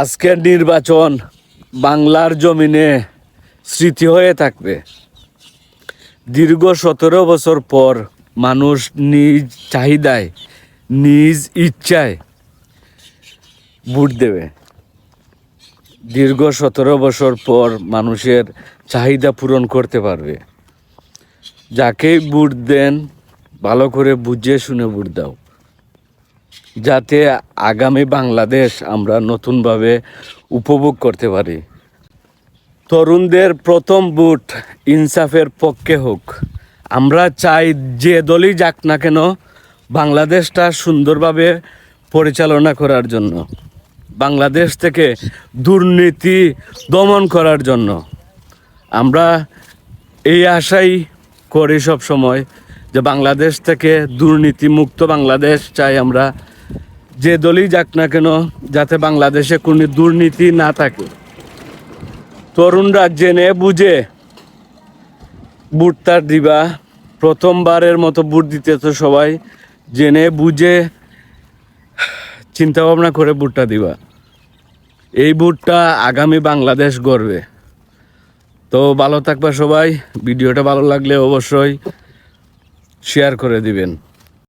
আজকের নির্বাচন বাংলার জমিনে স্মৃতি হয়ে থাকবে। দীর্ঘ 17 বছর পর মানুষ নিজ চাহিদায় নিজ ইচ্ছায় ভোট দেবে। দীর্ঘ 17 বছর পর মানুষের চাহিদা পূরণ করতে পারবে। যাকেই ভোট দেন ভালো করে বুঝে শুনে ভোট দাও, যাতে আগামী বাংলাদেশ আমরা নতুনভাবে উপভোগ করতে পারি। তরুণদের প্রথম ভোট ইনসাফের পক্ষে হোক। আমরা চাই যে দলই যাক না কেন বাংলাদেশটা সুন্দরভাবে পরিচালনা করার জন্য, বাংলাদেশ থেকে দুর্নীতি দমন করার জন্য। আমরা এই আশাই করি সব সময় যে বাংলাদেশ থেকে দুর্নীতি মুক্ত বাংলাদেশ চাই আমরা। যে দলই যাক না কেন যাতে বাংলাদেশে কোনো দুর্নীতি না থাকে। তরুণরা জেনে বুঝে ভোটটা দিবা। প্রথমবারের মতো ভোট দিতে তো সবাই জেনে বুঝে চিন্তা ভাবনা করে ভোটটা দিবা। এই ভোটটা আগামী বাংলাদেশ গড়বে। তো ভালো থাকবা সবাই। ভিডিওটা ভালো লাগলে অবশ্যই শেয়ার করে দিবেন।